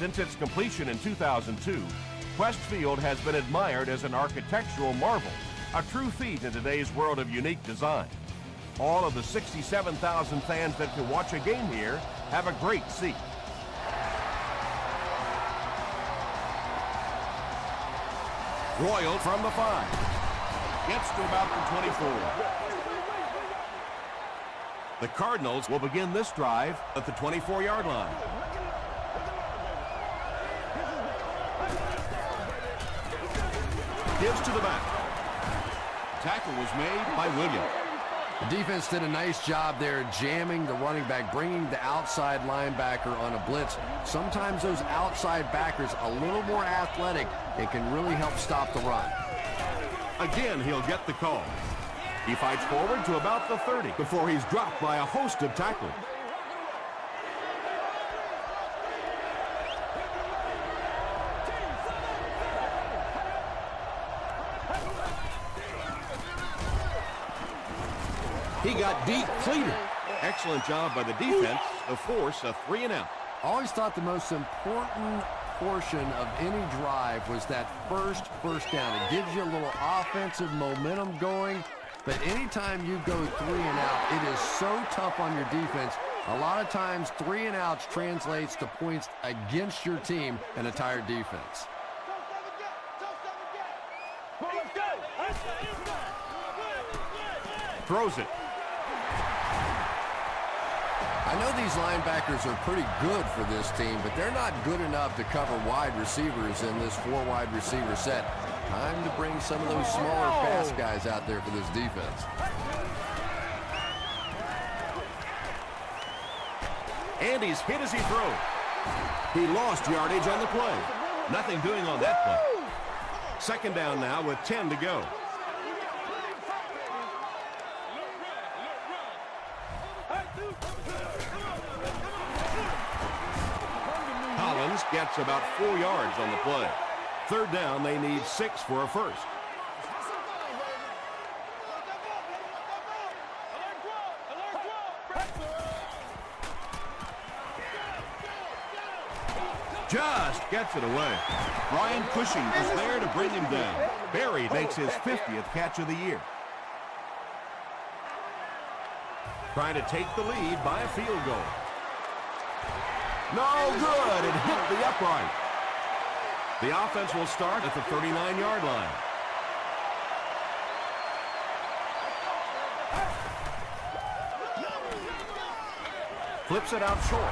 Since its completion in 2002, Quest Field has been admired as an architectural marvel, a true feat in today's world of unique design. All of the 67,000 fans that can watch a game here have a great seat. Royal from the 5. Gets to about the 24. The Cardinals will begin this drive at the 24-yard line. Gives to the back. Tackle was made by Williams. The defense did a nice job there jamming the running back, bringing the outside linebacker on a blitz. Sometimes those outside backers a little more athletic and can really help stop the run. Again, he'll get the call. He fights forward to about the 30 before he's dropped by a host of tacklers. He got deep cleated. Excellent job by the defense to force a 3-and-out. I always thought the most important portion of any drive was that first down. It gives you a little offensive momentum going, but anytime you go 3-and-out, it is so tough on your defense. A lot of times 3-and-outs translates to points against your team and a tired defense. Throws it. I know these linebackers are pretty good for this team, but they're not good enough to cover wide receivers in this 4-wide receiver set. Time to bring some of those smaller fast guys out there for this defense. And he's hit as he throws. He lost yardage on the play. Nothing doing on that play. Second down now with 10 to go. Gets about 4 yards on the play. Third down, they need 6 for a first. Just gets it away. Brian Cushing is there to bring him down. Barry makes his 50th catch of the year. Trying to take the lead by a field goal. No good. It hit the upright. The offense will start at the 39-yard line. Flips it out short.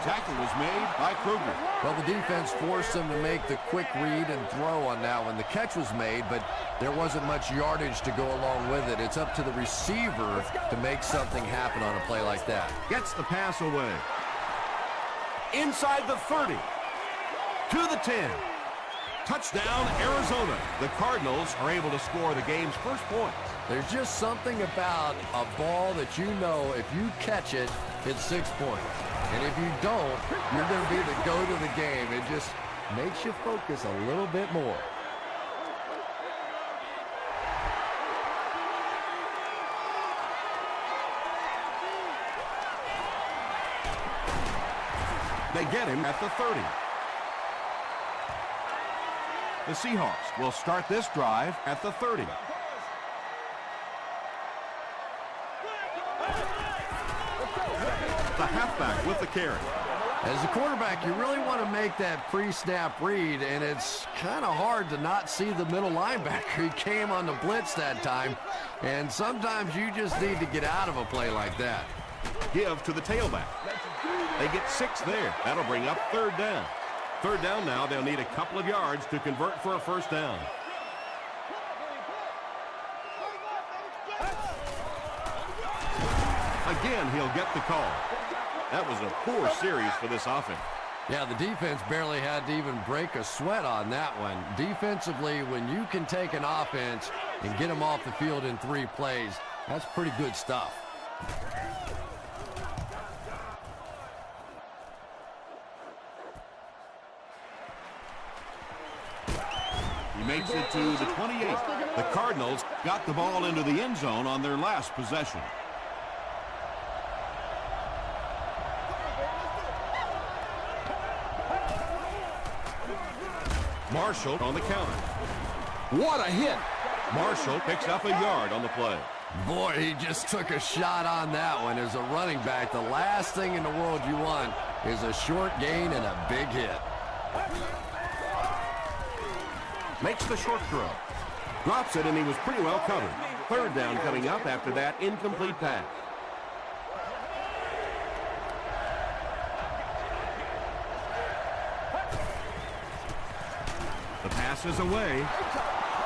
Tackle was made by Kruger. Well, the defense forced them to make the quick read and throw on that one. The catch was made, but there wasn't much yardage to go along with it. It's up to the receiver to make something happen on a play like that. Gets the pass away. Inside the 30, to the 10. Touchdown, Arizona. The Cardinals are able to score the game's first points. There's just something about a ball that you know if you catch it, it's 6 points. And if you don't, you're going to be the go to the game. It just makes you focus a little bit more. They get him at the 30. The Seahawks will start this drive at the 30. The halfback with the carry. As a quarterback, you really want to make that pre-snap read, and it's kind of hard to not see the middle linebacker. He came on the blitz that time, and sometimes you just need to get out of a play like that. Give to the tailback. They get 6 there. That'll bring up third down. Third down now, they'll need a couple of yards to convert for a first down. Again, he'll get the call. That was a poor series for this offense. Yeah, the defense barely had to even break a sweat on that one. Defensively, when you can take an offense and get them off the field in 3 plays, that's pretty good stuff. He makes it to the 28. The Cardinals got the ball into the end zone on their last possession. Marshall on the counter. What a hit. Marshall picks up a yard on the play. Boy, he just took a shot on that one. As a running back, the last thing in the world you want is a short gain and a big hit. Makes the short throw. Drops it, and he was pretty well covered. Third down coming up after that incomplete pass. The pass is away.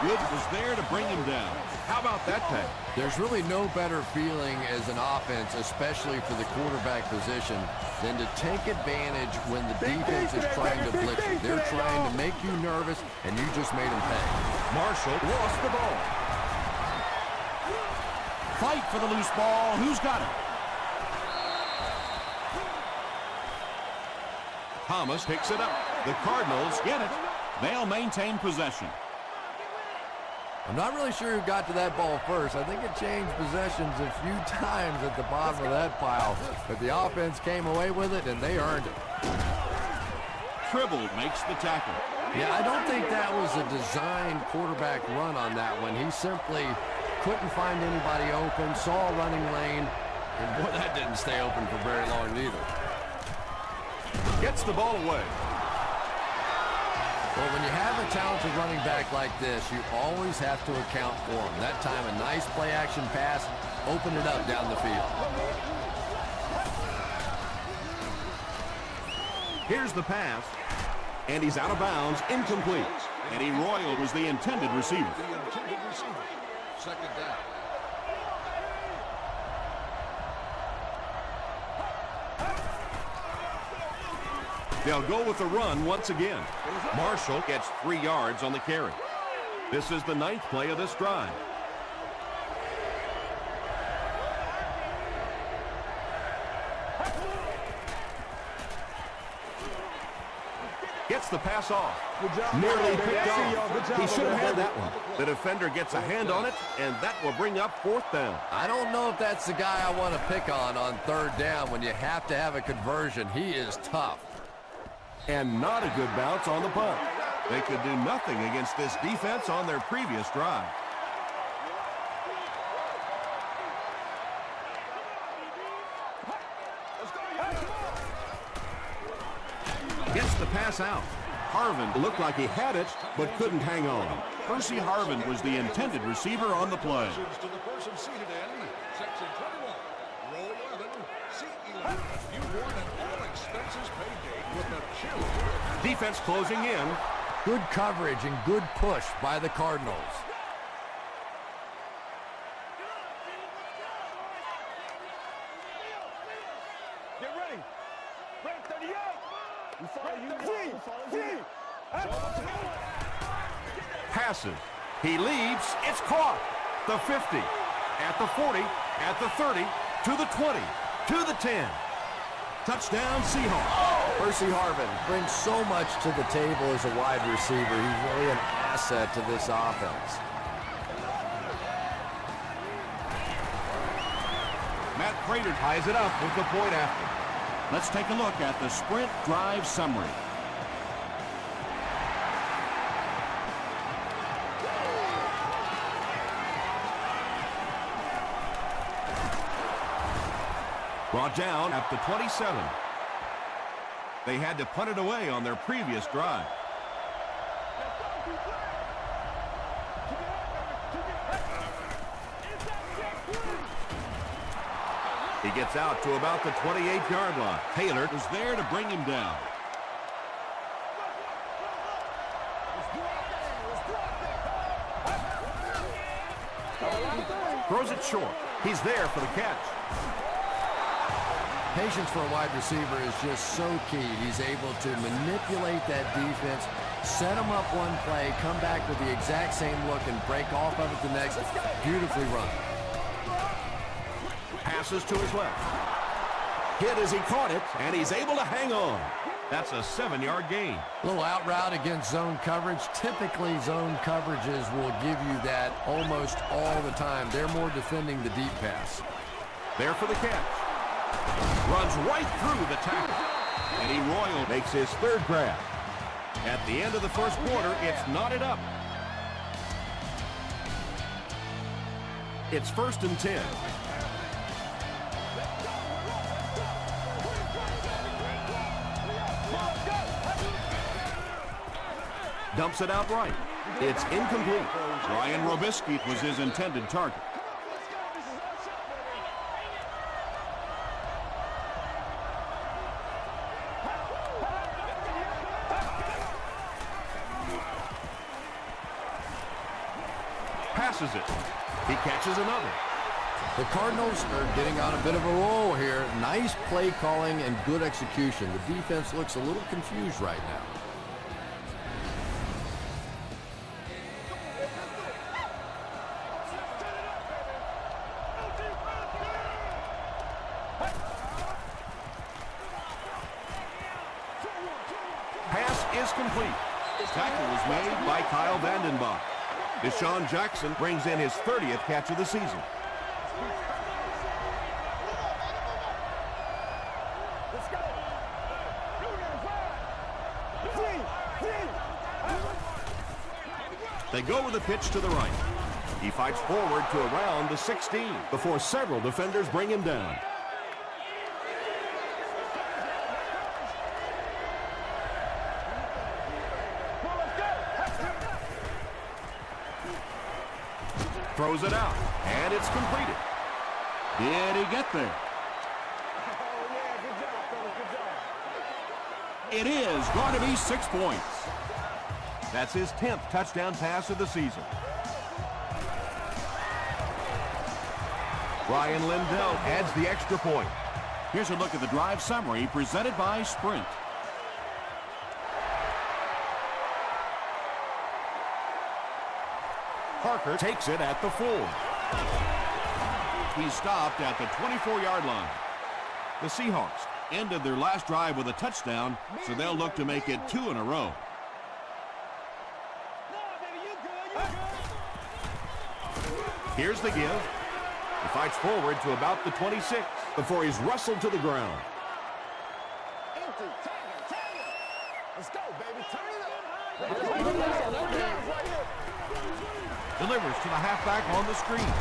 Woods was there to bring him down. How about that pass? There's really no better feeling as an offense, especially for the quarterback position, than to take advantage when the defense is trying to blitz you. They're trying to make you nervous, and you just made them pay. Marshall lost the ball. Fight for the loose ball. Who's got it? Thomas picks it up. The Cardinals get it. They'll maintain possession. I'm not really sure who got to that ball first. I think it changed possessions a few times at the bottom of that pile. But the offense came away with it, and they earned it. Tribble makes the tackle. Yeah, I don't think that was a designed quarterback run on that one. He simply couldn't find anybody open, saw a running lane, and boy, that didn't stay open for very long either. Gets the ball away. Well, when you have a talented running back like this, you always have to account for him. That time, a nice play-action pass opened it up down the field. Here's the pass, and he's out of bounds, incomplete. Eddie Royal was the intended receiver. Second down. They'll go with the run once again. Marshall gets 3 yards on the carry. This is the 9th play of this drive. Gets the pass off. Nearly picked off. He should have had that one. The defender gets a hand on it, and that will bring up 4th down. I don't know if that's the guy I want to pick on 3rd down when you have to have a conversion. He is tough. And not a good bounce on the punt. They could do nothing against this defense on their previous drive. Gets the pass out. Harvin looked like he had it, but couldn't hang on. Percy Harvin was the intended receiver on the play. To the person seated in section 21, row 11, seat 11. You won an all-expenses paid day with the cheerleader. Defense closing in. Good coverage and good push by the Cardinals. Get ready. Break 38. You follow you. Passes. He leaps. It's caught. The 50. At the 40. At the 30. To the 20. To the 10. Touchdown, Seahawks. Percy Harvin brings so much to the table as a wide receiver. He's really an asset to this offense. Matt Prater ties it up with the point after. Let's take a look at the sprint drive summary. Brought down at the 27. They had to punt it away on their previous drive. He gets out to about the 28-yard line. Taylor Was there to bring him down. throws it short. He's there for the catch. Patience for a wide receiver is just so key. He's able to manipulate that defense, set them up one play, come back with the exact same look, and break off of it the next. Beautifully run. Passes to his left. Hit as he caught it, and he's able to hang on. That's a 7-yard gain. Little out route against zone coverage. Typically, zone coverages will give you that almost all the time. They're more defending the deep pass. There for the catch. Runs right through the tackle. Eddie Royal makes his third grab. At the end of the first quarter, it's knotted up. It's 1st and 10. Dumps it out right. It's incomplete. Ryan Robisky was his intended target. Passes it. He catches another. The Cardinals are getting on a bit of a roll here. Nice play calling and good execution. The defense looks a little confused right now. Pass is complete. Tackle was made by Kyle Vandenbach. Deshaun Jackson brings in his 30th catch of the season. They go with a pitch to the right. He fights forward to around the 16 before several defenders bring him down. Throws it out, and it's completed. Did he get there? It is going to be 6 points. That's his 10th touchdown pass of the season. Ryan Lindell adds the extra point. Here's a look at the drive summary presented by Sprint. Parker takes it at the full. He stopped at the 24-yard line. The Seahawks Ended their last drive with a touchdown, so they'll look to make it 2 in a row. Here's the give. He fights forward to about the 26 before he's wrestled to the ground. Delivers to the halfback on the screen.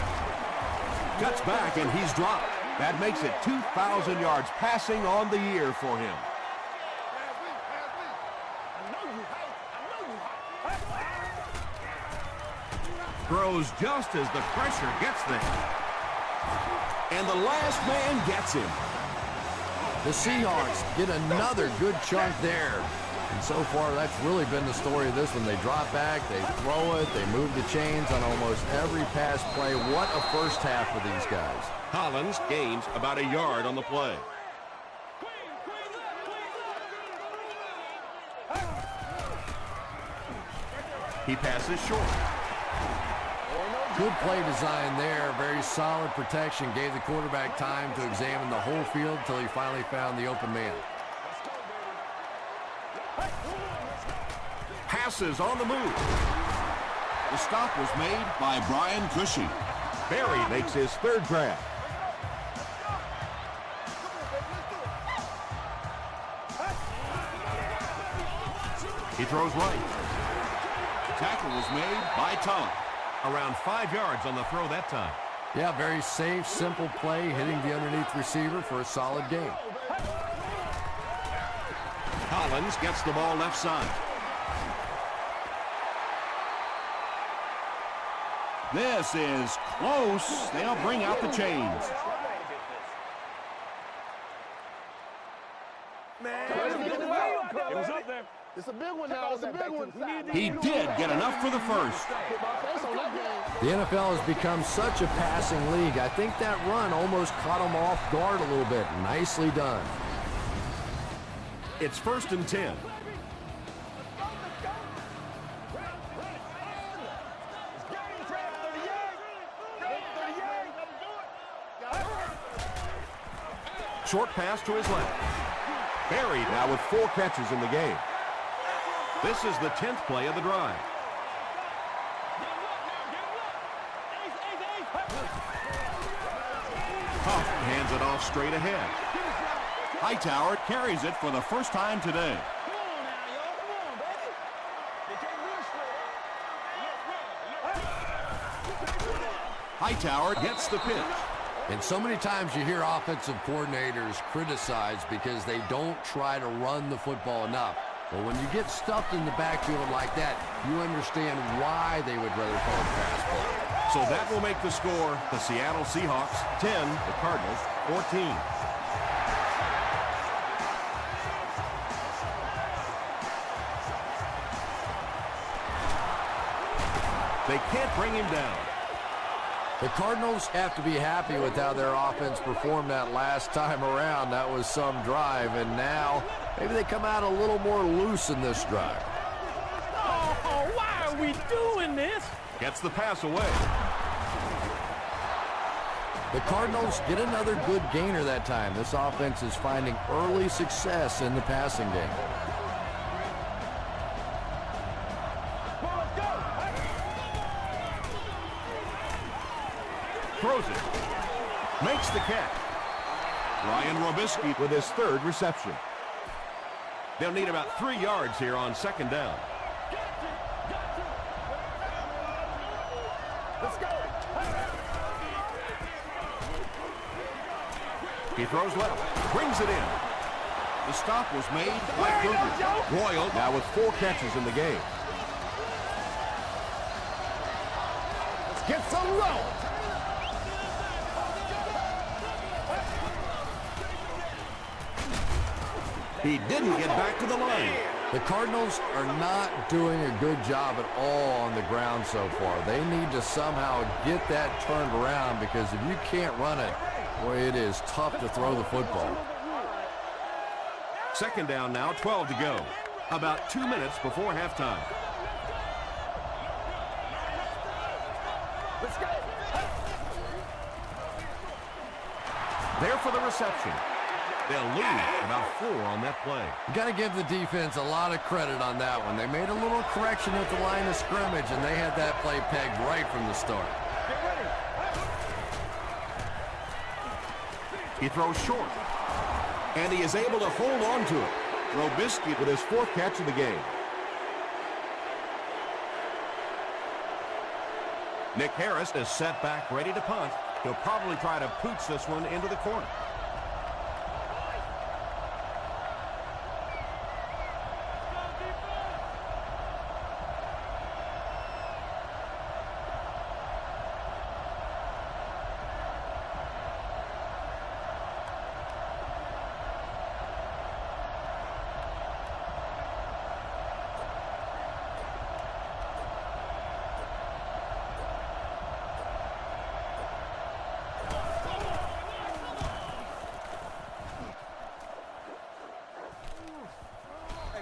Cuts back and he's dropped. That makes it 2,000 yards passing on the year for him. Throws just as the pressure gets there. And the last man gets him. The Seahawks get another good chunk there. And so far, that's really been the story of this one. They drop back, they throw it, they move the chains on almost every pass play. What a first half for these guys. Collins gains about a yard on the play. He passes short. Good play design there. Very solid protection. Gave the quarterback time to examine the whole field until he finally found the open man. Passes on the move. The stop was made by Brian Cushy. Berry makes his third grab. He throws right. Tackle was made by Tom. Around 5 yards on the throw that time. Yeah, very safe, simple play, hitting the underneath receiver for a solid gain. Collins gets the ball left side. This is close. They'll bring out the chains. It was up there. It's a big one now. It's a big one. He did get enough for the first. The NFL has become such a passing league. I think that run almost caught him off guard a little bit. Nicely done. It's 1st and 10. Short pass to his left. Berry now with 4 catches in the game. This is the 10th play of the drive. Huff hands it off straight ahead. Hightower carries it for the first time today. Hightower gets the pitch. And so many times you hear offensive coordinators criticized because they don't try to run the football enough. But when you get stuffed in the backfield like that, you understand why they would rather call it pass play. So that will make the score the Seattle Seahawks 10, the Cardinals 14. They can't bring him down. The Cardinals have to be happy with how their offense performed that last time around. That was some drive, and now maybe they come out a little more loose in this drive. Oh, why are we doing this? Gets the pass away. The Cardinals get another good gainer that time. This offense is finding early success in the passing game. Throws it. Makes the catch. Ryan Robisky With his third reception. They'll need about 3 yards here on second down. Let's go. He throws left. Brings it in. The stop was made by Kruger. Royal Now with 4 catches in the game. Let's get some roll. He didn't get back to the line. The Cardinals are not doing a good job at all on the ground so far. They need to somehow get that turned around, because if you can't run it, boy, it is tough to throw the football. Second down now, 12 to go. About 2 minutes before halftime. Let's go. There for the reception. They'll lead about 4 on that play. You got to give the defense a lot of credit on that one. They made a little correction at the line of scrimmage, and they had that play pegged right from the start. Get ready. He throws short. And he is able to hold on to it. Robisky with his 4th catch of the game. Nick Harris is set back, ready to punt. He'll probably try to pooch this one into the corner.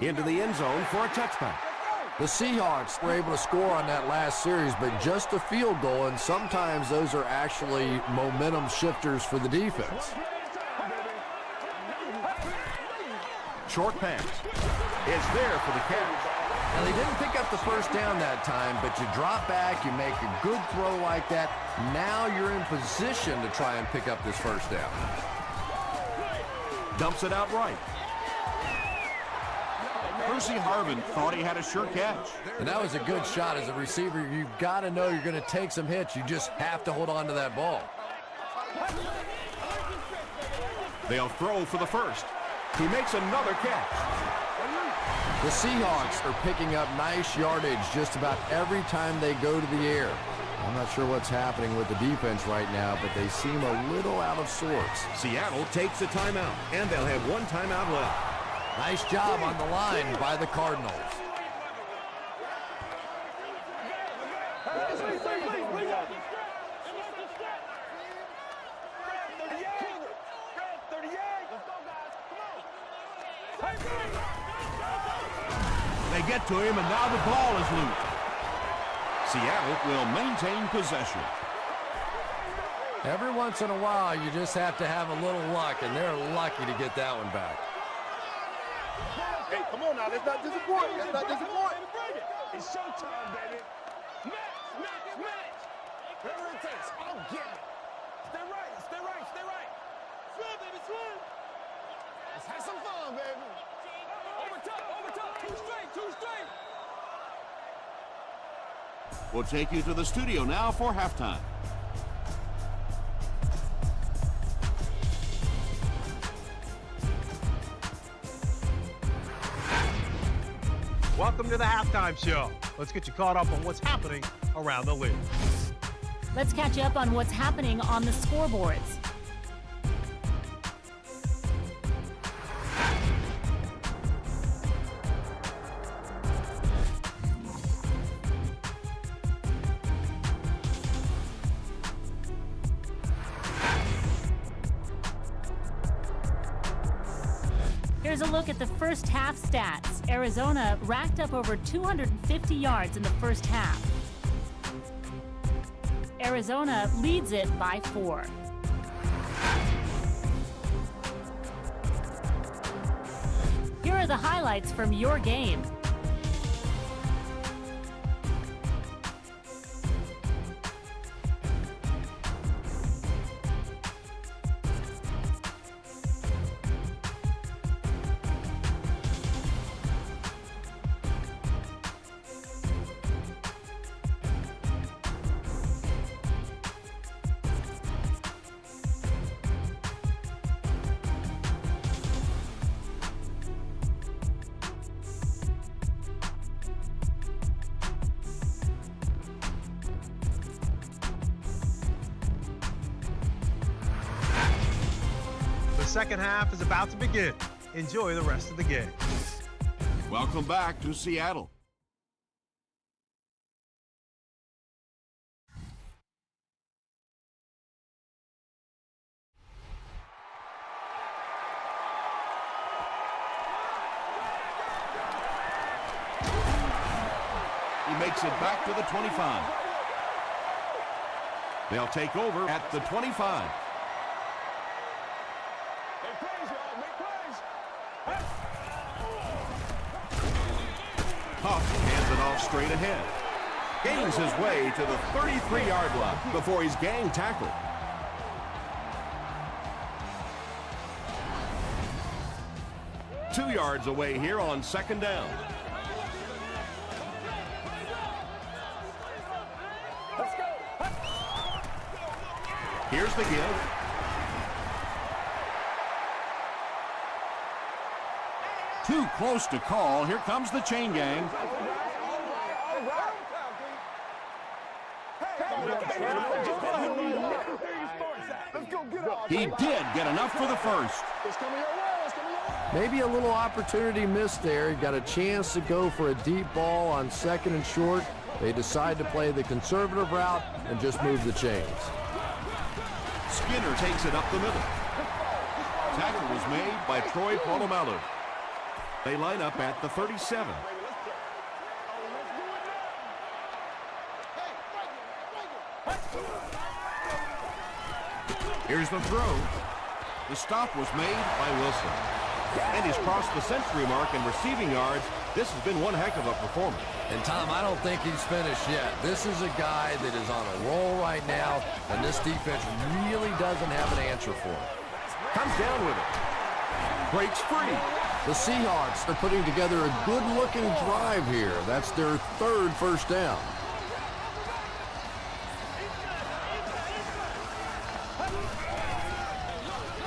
Into the end zone for a touchback. The Seahawks were able to score on that last series, but just a field goal, and sometimes those are actually momentum shifters for the defense. Short pass is there for the catch. Now, they didn't pick up the first down that time, but you drop back, you make a good throw like that. Now you're in position to try and pick up this first down. Dumps it out right. Percy Harvin thought he had a sure catch. And that was a good shot. As a receiver, you've got to know you're going to take some hits. You just have to hold on to that ball. They'll throw for the first. He makes another catch. The Seahawks are picking up nice yardage just about every time they go to the air. I'm not sure what's happening with the defense right now, but they seem a little out of sorts. Seattle takes a timeout, and they'll have 1 timeout left. Nice job on the line by the Cardinals. They get to him, and now the ball is loose. Seattle will maintain possession. Every once in a while, you just have to have a little luck, and they're lucky to get that one back. Hey, come on now. Let's not disappoint. Let's not disappoint. It's showtime, baby. Match. Whatever it takes, I'll get it. Stay right. Swim, baby, swim. Let's have some fun, baby. Over top. Too straight. We'll take you to the studio now for halftime. Welcome to the halftime show. Let's get you caught up on what's happening around the league. Let's catch you up on what's happening on the scoreboards. Here's a look at the first half stats. Arizona racked up over 250 yards in the first half. Arizona leads it by 4. Here are the highlights from your game. The second half is about to begin. Enjoy the rest of the game. Welcome back to Seattle. He makes it back to the 25. They'll take over at the 25. Huff hands it off straight ahead. Gains his way to the 33-yard line before he's gang tackled. Two yards away here on second down. Here's the give. Too close to call. Here comes the chain gang. He did get enough for the first. Maybe a little opportunity missed there. He got a chance to go for a deep ball on second and short. They decide to play the conservative route and just move the chains. Skinner takes it up the middle. Tackle was made by Troy Polamalu. They line up at the 37. Here's the throw. The stop was made by Wilson. And he's crossed the century mark in receiving yards. This has been one heck of a performance. And Tom, I don't think he's finished yet. This is a guy that is on a roll right now, and this defense really doesn't have an answer for him. Comes down with it. Breaks free. The Seahawks are putting together a good-looking drive here. That's their third first down.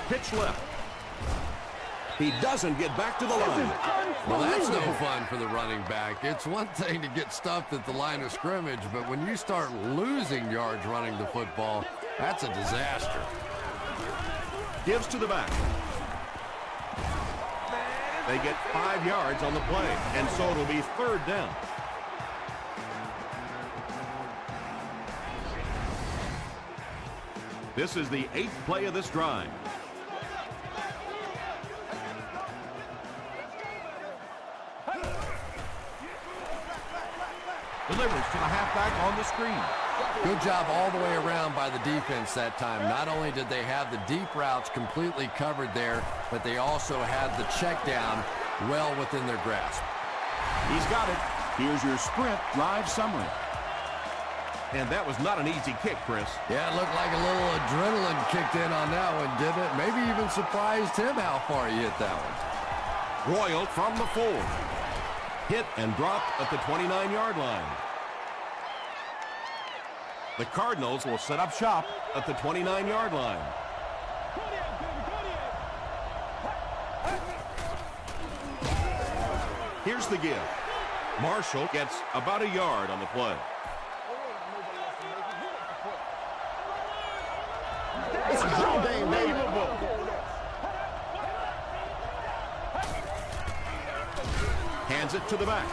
Pitch left. He doesn't get back to the line. Well, that's no fun for the running back. It's one thing to get stuffed at the line of scrimmage, but when you start losing yards running the football, that's a disaster. Gives to the back. They get 5 yards on the play, and so it'll be third down. This is the 8th play of this drive. Delivers to the halfback on the screen. Good job all the way around by the defense that time. Not only did they have the deep routes completely covered there, but they also had the check down well within their grasp. He's got it. Here's your sprint drive summary. And that was not an easy kick, Chris. Yeah, it looked like a little adrenaline kicked in on that one, didn't it? Maybe even surprised him how far he hit that one. Royal from the 4. Hit and dropped at the 29-yard line. The Cardinals will set up shop at the 29-yard line. Here's the give. Marshall gets about a yard on the play. It's your game, baby. Hands it to the back.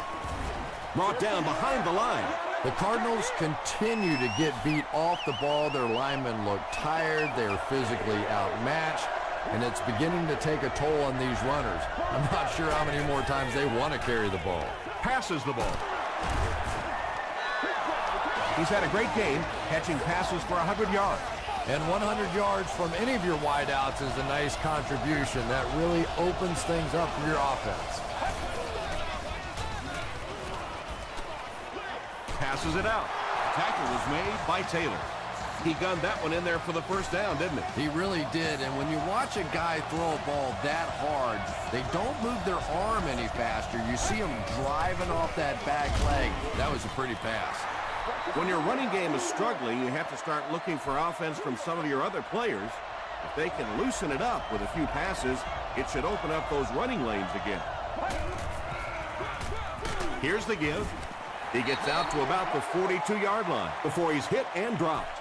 Brought down behind the line. The Cardinals continue to get beat off the ball. Their linemen look tired. They're physically outmatched, and it's beginning to take a toll on these runners. I'm not sure how many more times they want to carry the ball. Passes the ball. He's had a great game, catching passes for 100 yards. And 100 yards from any of your wideouts is a nice contribution. That really opens things up for your offense. Passes it out. Tackle was made by Taylor. He gunned that one in there for the first down, didn't he? He really did, and when you watch a guy throw a ball that hard, they don't move their arm any faster. You see them driving off that back leg. That was a pretty pass. When your running game is struggling, you have to start looking for offense from some of your other players. If they can loosen it up with a few passes, it should open up those running lanes again. Here's the give. He gets out to about the 42-yard line before he's hit and dropped.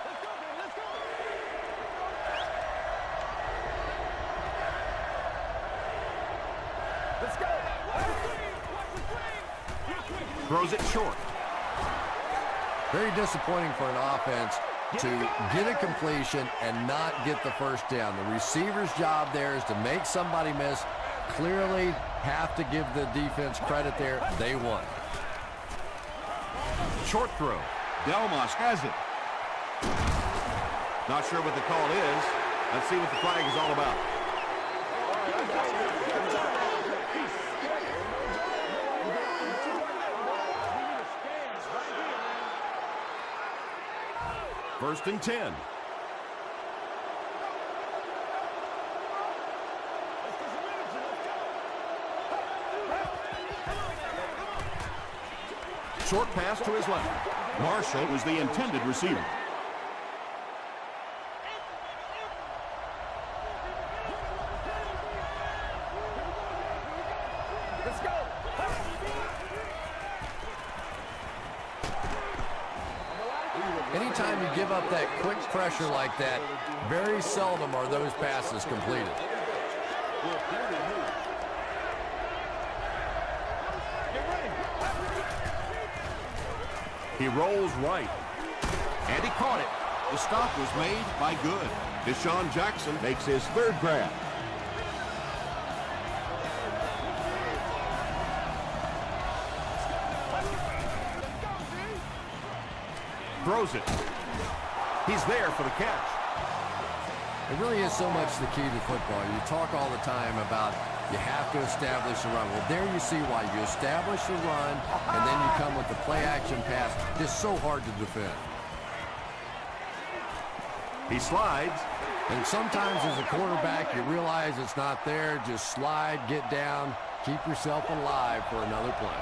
Let's go. Throws it short. Very disappointing for an offense to get a completion and not get the first down. The receiver's job there is to make somebody miss. Clearly have to give the defense credit there. They won. Short throw. Delmas has it. Not sure what the call is. Let's see what the flag is all about. First and 10. Short pass to his left. Marshall was the intended receiver. Let's go. Anytime you give up that quick pressure like that, very seldom are those passes completed. He rolls right. And he caught it. The stop was made by Good. Deshaun Jackson makes his third grab. Throws it. He's there for the catch. It really is so much the key to football. You talk all the time about you have to establish a run. Well, there you see why. You establish a run, and then you come with the play-action pass. It's so hard to defend. He slides. And sometimes as a quarterback, you realize it's not there. Just slide, get down, keep yourself alive for another play.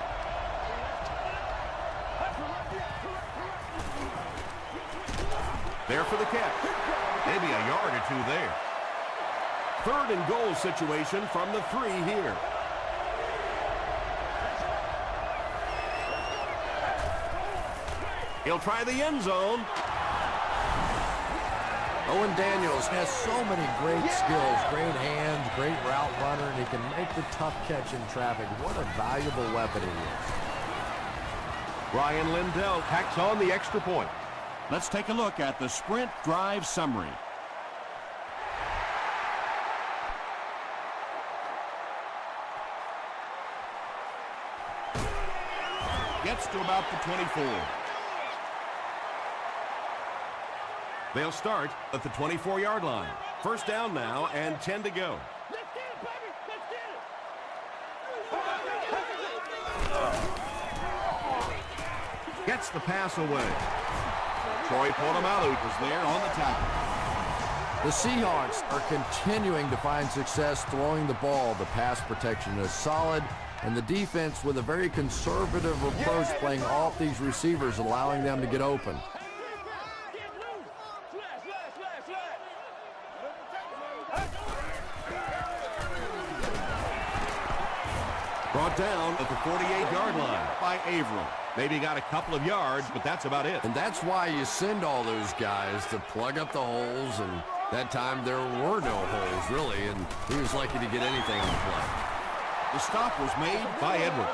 There for the catch. Maybe a yard or two there. Third and goal situation from the 3 here. He'll try the end zone. Owen Daniels has so many great skills, great hands, great route runner, and he can make the tough catch in traffic. What a valuable weapon he is. Ryan Lindell tacks on the extra point. Let's take a look at the sprint drive summary. Gets to about the 24. They'll start at the 24-yard line. First down now and 10 to go. Let's get it, baby. Let's get it. Gets the pass away. Troy Polamalu was there on the tackle. The Seahawks are continuing to find success throwing the ball. The pass protection is solid, and the defense with a very conservative approach playing off these receivers, allowing them to get open. Brought down at the 48-yard line by Averill. Maybe got a couple of yards, but that's about it. And that's why you send all those guys to plug up the holes, and that time there were no holes, really, and he was lucky to get anything on the play. The stop was made by Edwards.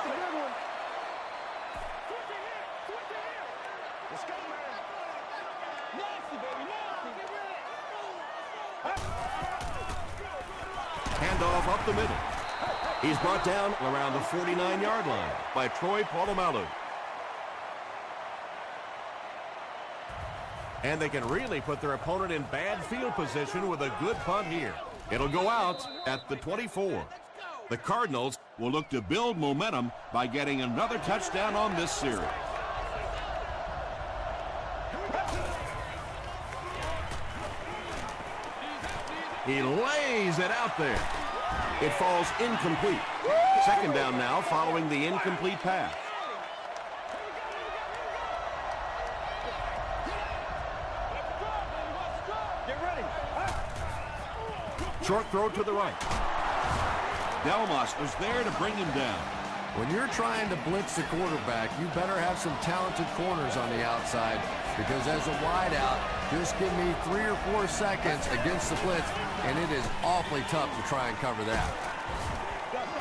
Handoff up the middle. He's brought down around the 49-yard line by Troy Polamalu. And they can really put their opponent in bad field position with a good punt here. It'll go out at the 24. The Cardinals will look to build momentum by getting another touchdown on this series. He lays it out there. It falls incomplete. Second down now following the incomplete pass. Short throw to the right. Delmas is there to bring him down. When you're trying to blitz the quarterback, you better have some talented corners on the outside, because as a wideout, just give me 3 or 4 seconds against the blitz, and it is awfully tough to try and cover that.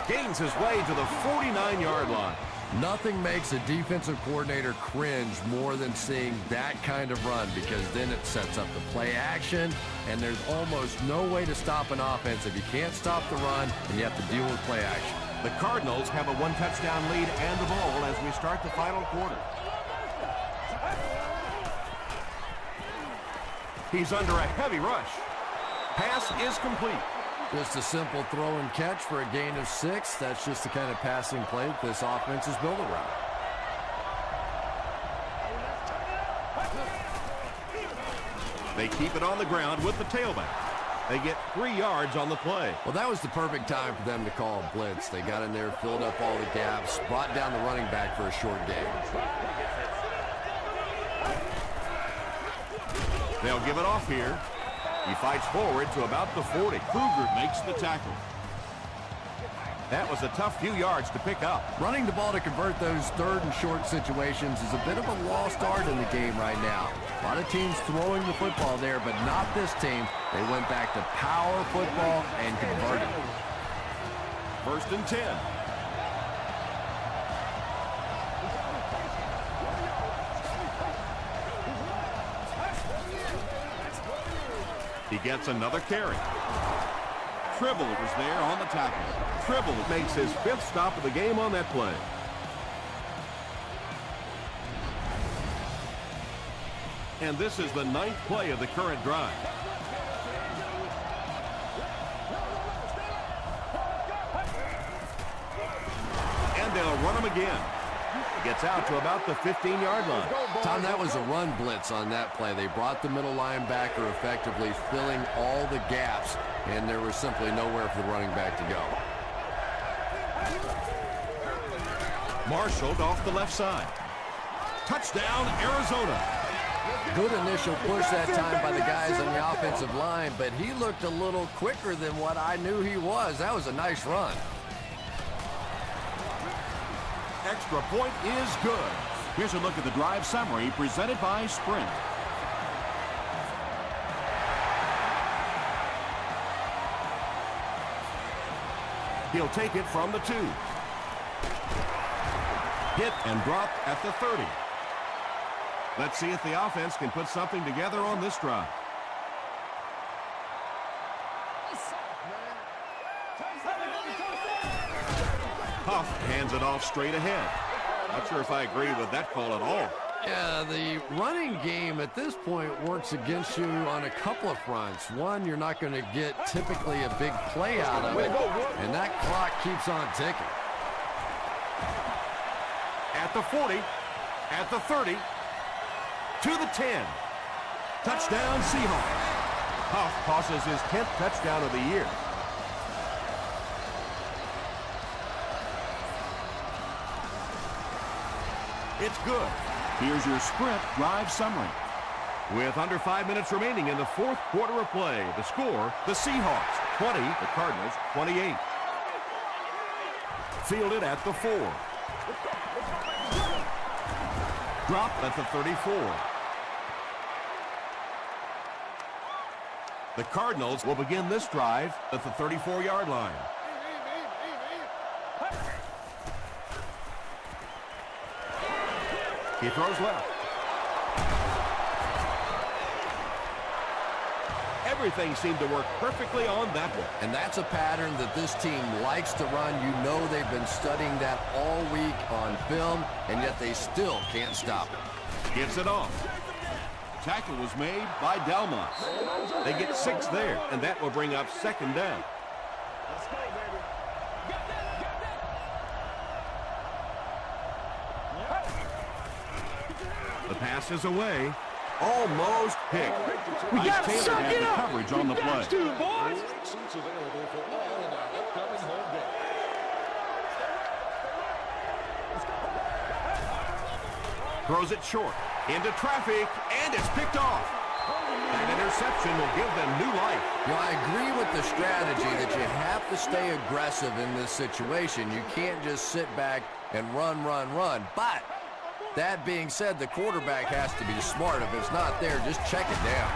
Gains his way to the 49-yard line. Nothing makes a defensive coordinator cringe more than seeing that kind of run, because then it sets up the play action, and there's almost no way to stop an offense if you can't stop the run and you have to deal with play action. The Cardinals have a 1-touchdown lead and the ball as we start the final quarter. He's under a heavy rush. Pass is complete. Just a simple throw and catch for a gain of 6. That's just the kind of passing play that this offense is built around. They keep it on the ground with the tailback. They get 3 yards on the play. Well, that was the perfect time for them to call a blitz. They got in there, filled up all the gaps, brought down the running back for a short gain. They'll give it off here. He fights forward to about the 40. Kruger makes the tackle. That was a tough few yards to pick up. Running the ball to convert those third and short situations is a bit of a lost art in the game right now. A lot of teams throwing the football there, but not this team. They went back to power football and converted. 1st and 10. He gets another carry. Tribble was there on the tackle. Tribble makes his 5th stop of the game on that play. And this is the 9th play of the current drive. And they'll run him again. Gets out to about the 15-yard line. Tom, that was a run blitz on that play. They brought the middle linebacker effectively filling all the gaps, and there was simply nowhere for the running back to go. Marshall off the left side. Touchdown, Arizona. Good initial push that time by the guys on the offensive line, but he looked a little quicker than what I knew he was. That was a nice run. Extra point is good. Here's a look at the drive summary presented by Sprint. He'll take it from the 2. Hit and drop at the 30. Let's see if the offense can put something together on this drive. Huff hands it off straight ahead. Not sure if I agree with that call at all. Yeah, the running game at this point works against you on a couple of fronts. One, you're not going to get typically a big play out of it, and that clock keeps on ticking. At the 40, at the 30, to the 10. Touchdown, Seahawks. Huff tosses his 10th touchdown of the year. It's good. Here's your Sprint drive summary. With under 5 minutes remaining in the 4th quarter of play, the score, the Seahawks 20, the Cardinals 28. Fielded at the 4. Dropped at the 34. The Cardinals will begin this drive at the 34-yard line. He throws left. Everything seemed to work perfectly on that one. And that's a pattern that this team likes to run. You know they've been studying that all week on film, and yet they still can't stop it. Gives it off. Tackle was made by Delmas. They get 6 there, and that will bring up 2nd down. Let's go, baby. The pass is away. Almost picked. Nice Taylor had the coverage on the play. Seats available for all of our upcoming home games. Throws it short. Into traffic, and it's picked off. That interception will give them new life. You know, I agree with the strategy that you have to stay aggressive in this situation. You can't just sit back and run. But that being said, the quarterback has to be smart. If it's not there, just check it down.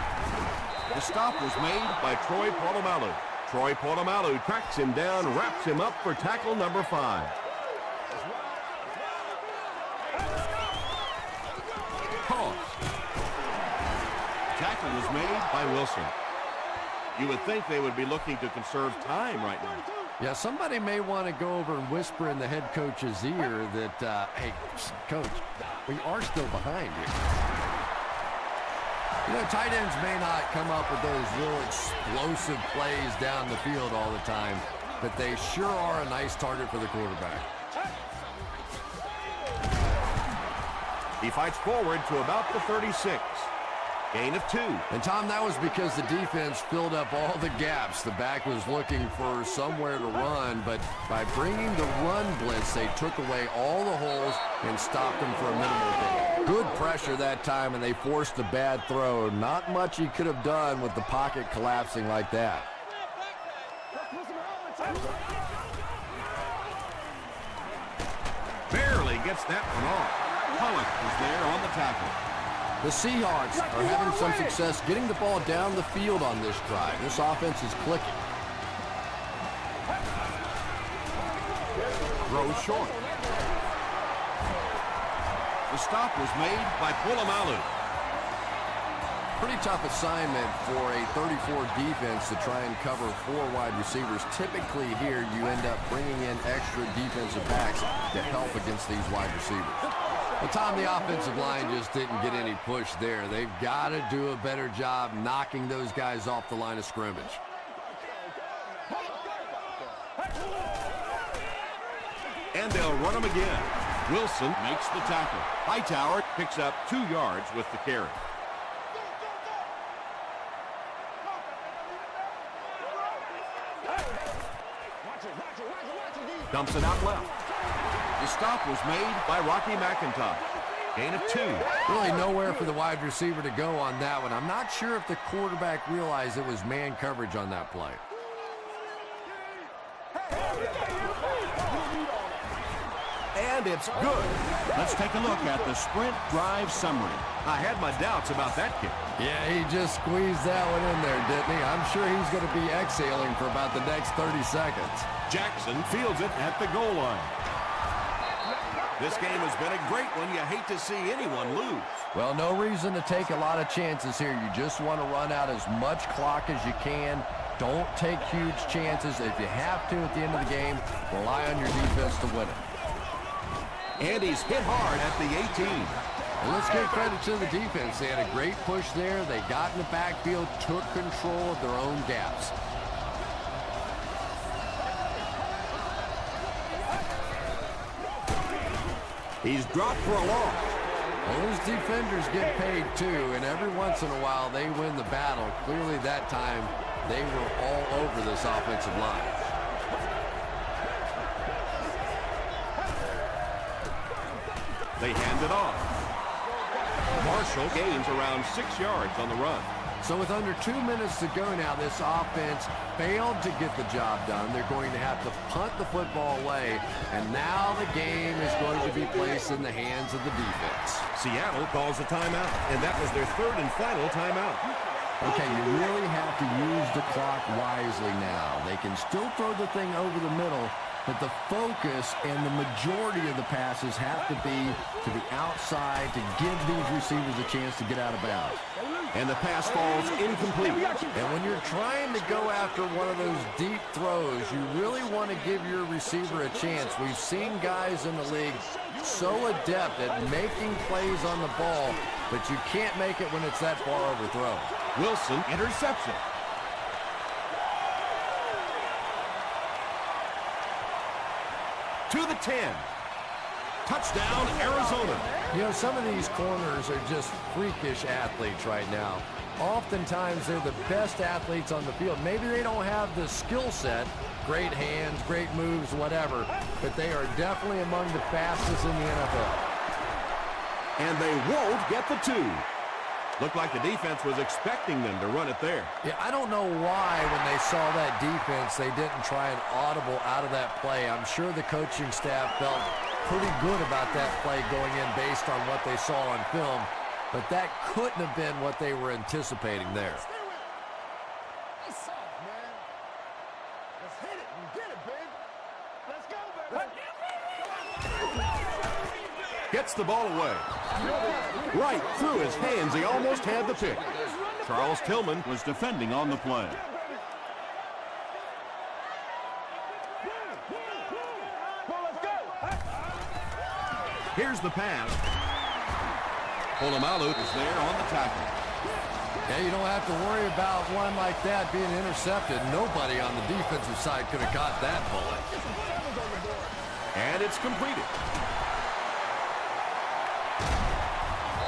The stop was made by Troy Polamalu. Troy Polamalu tracks him down, wraps him up for tackle number 5. Pause. Tackle was made by Wilson. You would think they would be looking to conserve time right now. Yeah, somebody may want to go over and whisper in the head coach's ear that, hey, coach, we are still behind here. You know, tight ends may not come up with those real explosive plays down the field all the time, but they sure are a nice target for the quarterback. He fights forward to about the 36. Gain of 2. And, Tom, that was because the defense filled up all the gaps. The back was looking for somewhere to run, but by bringing the run blitz, they took away all the holes and stopped them for a minimal gain. Good pressure that time, and they forced a bad throw. Not much he could have done with the pocket collapsing like that. Barely gets that one off. Pollock is there on the tackle. The Seahawks are having some success getting the ball down the field on this drive. This offense is clicking. Throws short. The stop was made by Polamalu. Pretty tough assignment for a 34 defense to try and cover 4 wide receivers. Typically here you end up bringing in extra defensive backs to help against these wide receivers. Well, Tom, the offensive line just didn't get any push there. They've got to do a better job knocking those guys off the line of scrimmage. And they'll run him again. Wilson makes the tackle. Hightower picks up 2 yards with the carry. Dumps it out left. The stop was made by Rocky McIntosh. Gain of 2. Really nowhere for the wide receiver to go on that one. I'm not sure if the quarterback realized it was man coverage on that play. And it's good. Let's take a look at the sprint drive summary. I had my doubts about that kick. Yeah, he just squeezed that one in there, didn't he? I'm sure he's going to be exhaling for about the next 30 seconds. Jackson fields it at the goal line. This game has been a great one. You hate to see anyone lose. Well, no reason to take a lot of chances here. You just want to run out as much clock as you can. Don't take huge chances. If you have to at the end of the game, rely on your defense to win it. And he's hit hard at the 18. And let's give credit to the defense. They had a great push there. They got in the backfield, took control of their own gaps. He's dropped for a loss. Well, those defenders get paid too, and every once in a while they win the battle. Clearly that time they were all over this offensive line. They hand it off. Marshall gains around 6 yards on the run. So with under 2 minutes to go now, this offense failed to get the job done. They're going to have to punt the football away, and now the game is going to be placed in the hands of the defense. Seattle calls a timeout, and that was their third and final timeout. Okay, you really have to use the clock wisely now. They can still throw the thing over the middle, but the focus and the majority of the passes have to be to the outside to give these receivers a chance to get out of bounds. And the pass falls incomplete. And when you're trying to go after one of those deep throws, you really want to give your receiver a chance. We've seen guys in the league so adept at making plays on the ball, but you can't make it when it's that far overthrown. Wilson, interception. To the 10. Touchdown, Arizona. You know, some of these corners are just freakish athletes right now. Oftentimes, they're the best athletes on the field. Maybe they don't have the skill set, great hands, great moves, whatever, but they are definitely among the fastest in the NFL. And they won't get the 2. Looked like the defense was expecting them to run it there. Yeah, I don't know why when they saw that defense, they didn't try an audible out of that play. I'm sure the coaching staff felt pretty good about that play going in based on what they saw on film, but that couldn't have been what they were anticipating there. It's soft, man. Let's hit it and get it, big. Let's go, baby. Gets the ball away. Right through his hands. He almost had the pick. Charles Tillman was defending on the play. Here's the pass. Polamalu is there on the tackle. Yeah, you don't have to worry about one like that being intercepted. Nobody on the defensive side could have caught that bullet. And it's completed.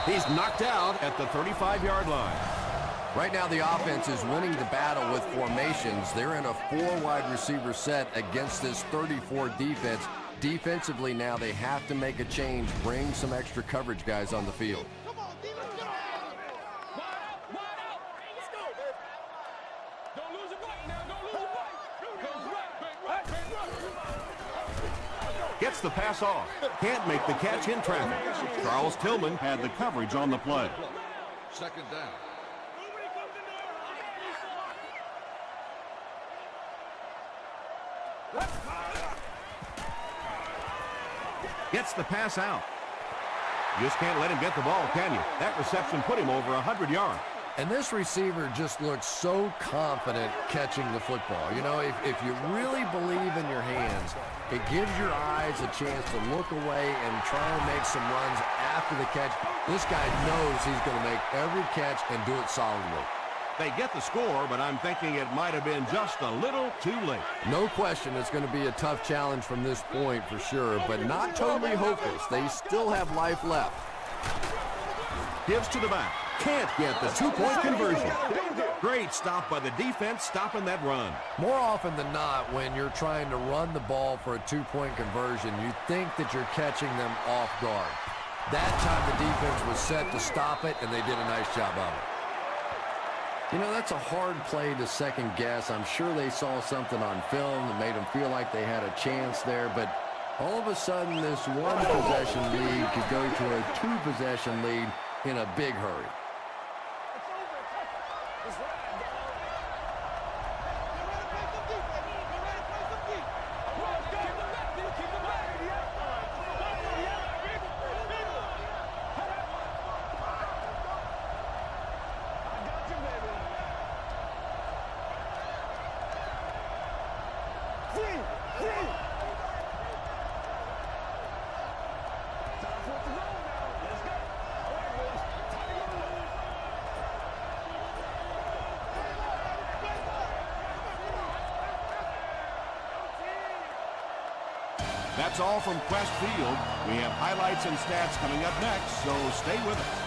He's knocked out at the 35-yard line. Right now, the offense is winning the battle with formations. They're in a 4-wide receiver set against this 34 defense. Defensively now, they have to make a change, bring some extra coverage guys on the field. Come on, D, let's go. Wide out. Let's go, baby. Don't lose it right now. Don't lose it right. Right. Gets the pass off. Can't make the catch in traffic. Charles Tillman had the coverage on the play. Second down. Gets the pass out. You just can't let him get the ball, can you? That reception put him over 100 yards. And this receiver just looks so confident catching the football. You know, if you really believe in your hands, it gives your eyes a chance to look away and try and make some runs after the catch. This guy knows he's going to make every catch and do it solidly. They get the score, but I'm thinking it might have been just a little too late. No question it's going to be a tough challenge from this point for sure, but not totally hopeless. They still have life left. Gives to the back. Can't get the two-point conversion. Great stop by the defense, stopping that run. More often than not, when you're trying to run the ball for a two-point conversion, you think that you're catching them off guard. That time the defense was set to stop it, and they did a nice job of it. You know, that's a hard play to second guess. I'm sure they saw something on film that made them feel like they had a chance there, but all of a sudden this one-possession lead could go to a two-possession lead in a big hurry. That's all from Quest Field. We have highlights and stats coming up next, so stay with us.